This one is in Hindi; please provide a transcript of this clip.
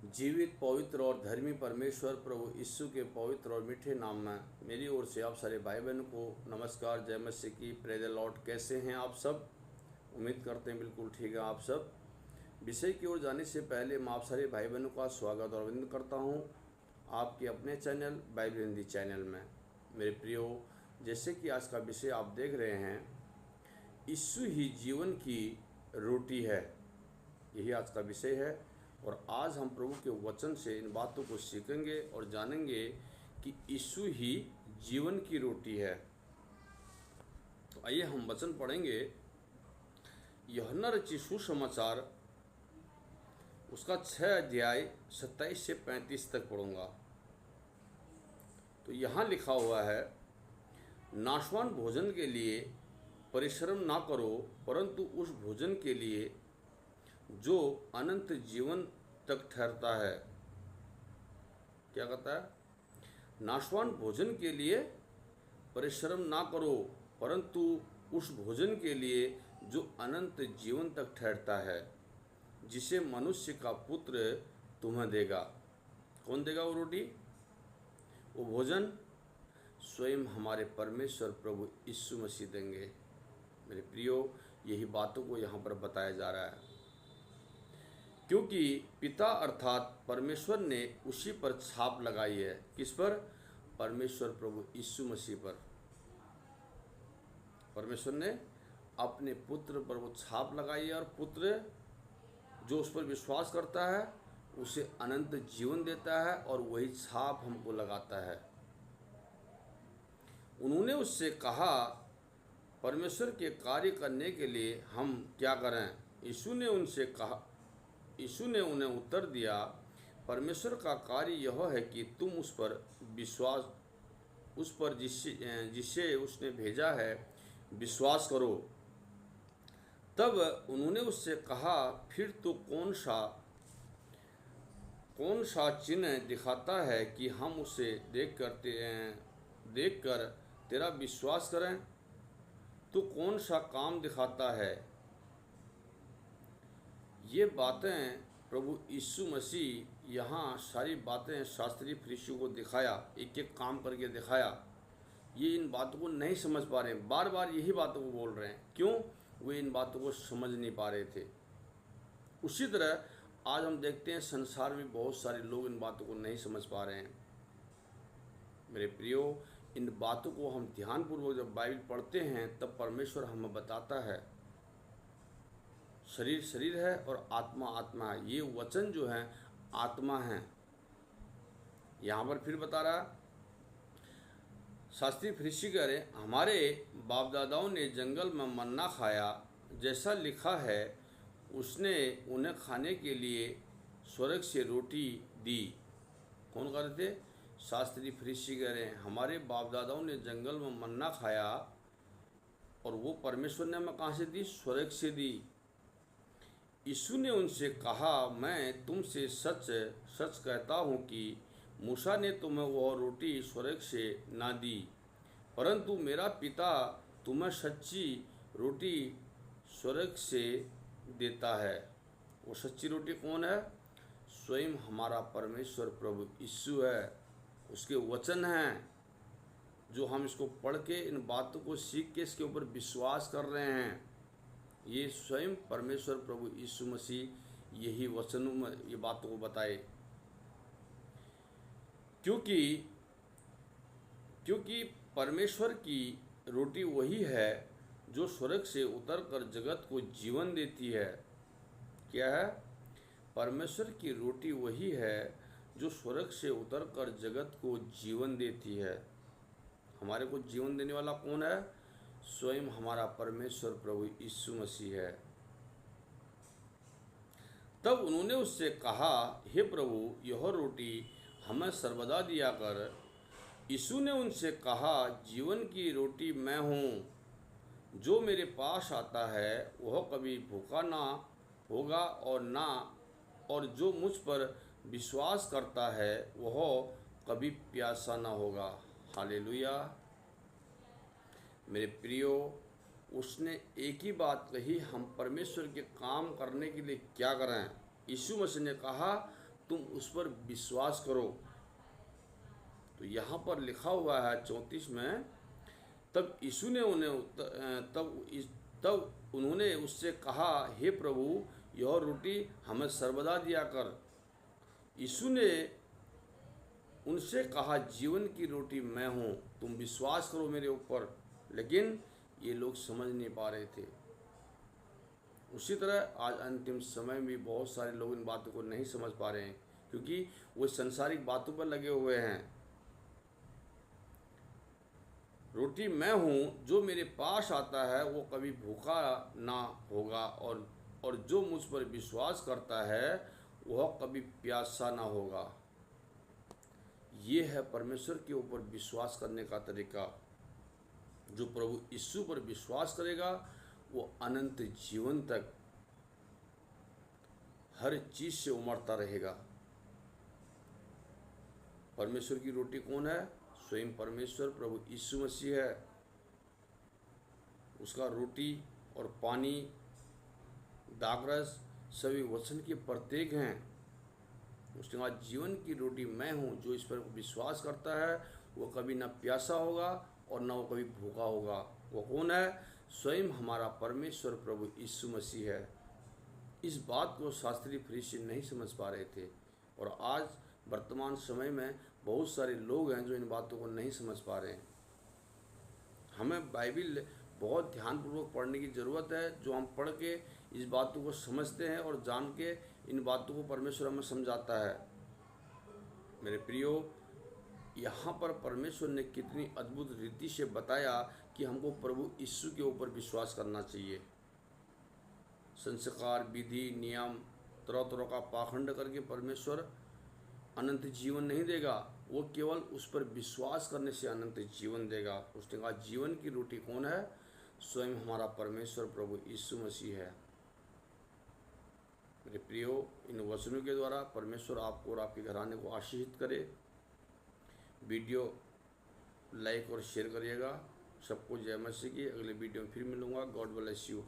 जीवित, पवित्र और धर्मी परमेश्वर प्रभु यीशु के पवित्र और मीठे नाम में मेरी ओर से आप सारे भाई बहनों को नमस्कार। जय मसीह की, प्रेज द लॉर्ड। कैसे हैं आप सब? उम्मीद करते हैं बिल्कुल ठीक है आप सब। विषय की ओर जाने से पहले मैं आप सारे भाई बहनों का स्वागत और अभिनंदन करता हूं आपके अपने चैनल बाइबल हिंदी चैनल में। मेरे प्रियो, जैसे कि आज का विषय आप देख रहे हैं, यीशु ही जीवन की रोटी है, यही आज का विषय है। और आज हम प्रभु के वचन से इन बातों को सीखेंगे और जानेंगे कि यीशु ही जीवन की रोटी है। तो आइए हम वचन पढ़ेंगे। यूहन्ना रचित सुसमाचार उसका 6 अध्याय 27 से 35 तक पढ़ूंगा। तो यहाँ लिखा हुआ है, नाशवान भोजन के लिए परिश्रम ना करो, परंतु उस भोजन के लिए जो अनंत जीवन तक ठहरता है। क्या कहता है? नाशवान भोजन के लिए परिश्रम ना करो, परंतु उस भोजन के लिए जो अनंत जीवन तक ठहरता है, जिसे मनुष्य का पुत्र तुम्हें देगा। कौन देगा वो रोटी, वो भोजन? स्वयं हमारे परमेश्वर प्रभु यीशु मसीह देंगे। मेरे प्रियो, यही बातों को यहाँ पर बताया जा रहा है, क्योंकि पिता अर्थात परमेश्वर ने उसी पर छाप लगाई है। किस पर? परमेश्वर प्रभु यीशु मसीह पर। परमेश्वर ने अपने पुत्र पर वो छाप लगाई है, और पुत्र जो उस पर विश्वास करता है उसे अनंत जीवन देता है, और वही छाप हमको लगाता है। उन्होंने उससे कहा, परमेश्वर के कार्य करने के लिए हम क्या करें? यीशु ने उन्हें उत्तर दिया, परमेश्वर का कार्य यह है कि तुम उस पर जिसे उसने भेजा है विश्वास करो। तब उन्होंने उससे कहा, फिर तो कौन सा चिन्ह दिखाता है कि हम उसे देखकर तेरा विश्वास करें? तो कौन सा काम दिखाता है? ये बातें प्रभु यीशु मसीह यहाँ सारी बातें शास्त्रीय फरीसियों को दिखाया, एक एक काम करके दिखाया। ये इन बातों को नहीं समझ पा रहे हैं, बार बार यही बातों को बोल रहे हैं। क्यों? वे इन बातों को समझ नहीं पा रहे थे। उसी तरह आज हम देखते हैं संसार में बहुत सारे लोग इन बातों को नहीं समझ पा रहे हैं। मेरे प्रियो, इन बातों को हम ध्यानपूर्वक जब बाइबल पढ़ते हैं तब परमेश्वर हमें बताता है, शरीर शरीर है और आत्मा आत्मा है। ये वचन जो है आत्मा है। यहाँ पर फिर बता रहा, शास्त्री फरीसी कह रहे, हमारे बाप दादाओं ने जंगल में मन्ना खाया, जैसा लिखा है उसने उन्हें खाने के लिए स्वर्ग से रोटी दी। कौन कह रहे थे? शास्त्री फरीसी कह रहे हैं, हमारे बाप दादाओं ने जंगल में मन्ना खाया और वो परमेश्वर ने हमें कहाँ से दी? स्वर्ग से दी। यीशु ने उनसे कहा, मैं तुमसे सच सच कहता हूँ कि मूसा ने तुम्हें वह रोटी स्वर्ग से ना दी, परंतु मेरा पिता तुम्हें सच्ची रोटी स्वर्ग से देता है। वो सच्ची रोटी कौन है? स्वयं हमारा परमेश्वर प्रभु यीशु है। उसके वचन हैं, जो हम इसको पढ़ के इन बातों को सीख के इसके ऊपर विश्वास कर रहे हैं। ये स्वयं परमेश्वर प्रभु यीशु मसीह यही वचनों में ये बातों को बताए। क्योंकि परमेश्वर की रोटी वही है जो स्वर्ग से उतरकर जगत को जीवन देती है। क्या है? परमेश्वर की रोटी वही है जो स्वर्ग से उतरकर जगत को जीवन देती है। हमारे को जीवन देने वाला कौन है? स्वयं हमारा परमेश्वर प्रभु यीशु मसीह है। तब उन्होंने उससे कहा, हे प्रभु, यह रोटी हमें सर्वदा दिया कर। यीशु ने उनसे कहा, जीवन की रोटी मैं हूँ। जो मेरे पास आता है वह कभी भूखा ना होगा, और जो मुझ पर विश्वास करता है वह कभी प्यासा ना होगा। हालेलुया। मेरे प्रियो, उसने एक ही बात कही, हम परमेश्वर के काम करने के लिए क्या करें? यीशु मसीह ने कहा, तुम उस पर विश्वास करो। तो यहाँ पर लिखा हुआ है 34 में, तब यीशु ने तब उन्होंने उससे कहा, हे प्रभु, यह रोटी हमें सर्वदा दिया कर। यीशु ने उनसे कहा, जीवन की रोटी मैं हूँ, तुम विश्वास करो मेरे ऊपर। लेकिन ये लोग समझ नहीं पा रहे थे। उसी तरह आज अंतिम समय में बहुत सारे लोग इन बातों को नहीं समझ पा रहे हैं, क्योंकि वो संसारिक बातों पर लगे हुए हैं। रोटी मैं हूँ, जो मेरे पास आता है वो कभी भूखा ना होगा, और जो मुझ पर विश्वास करता है वह कभी प्यासा ना होगा। ये है परमेश्वर के ऊपर विश्वास करने का तरीका। जो प्रभु यीशु पर विश्वास करेगा वो अनंत जीवन तक हर चीज से उमड़ता रहेगा। परमेश्वर की रोटी कौन है? स्वयं परमेश्वर प्रभु यीशु मसीह है। उसका रोटी और पानी, दाखरस सभी वचन के प्रतीक हैं। उसके बाद जीवन की रोटी मैं हूँ, जो इस पर विश्वास करता है वो कभी ना प्यासा होगा और ना वो कभी भूखा होगा। वो कौन है? स्वयं हमारा परमेश्वर प्रभु यीशु मसीह है। इस बात को शास्त्रीय फरीसी नहीं समझ पा रहे थे, और आज वर्तमान समय में बहुत सारे लोग हैं जो इन बातों को नहीं समझ पा रहे हैं। हमें बाइबिल बहुत ध्यानपूर्वक पढ़ने की ज़रूरत है, जो हम पढ़ के इस बातों को समझते हैं और जान के इन बातों को परमेश्वर हमें समझाता है। मेरे प्रियो, यहाँ पर परमेश्वर ने कितनी अद्भुत रीति से बताया कि हमको प्रभु यीशु के ऊपर विश्वास करना चाहिए। संस्कार, विधि, नियम, तरह तरह का पाखंड करके परमेश्वर अनंत जीवन नहीं देगा। वो केवल उस पर विश्वास करने से अनंत जीवन देगा। उसने कहा, जीवन की रोटी कौन है? स्वयं हमारा परमेश्वर प्रभु यीशु मसीह है। मेरे प्रियो, इन वचनों के द्वारा परमेश्वर आपको और आपके घराने को आशीषित करे। वीडियो लाइक और शेयर करिएगा। सबको जय मसीह की। अगले वीडियो में फिर मिलूंगा। God bless you.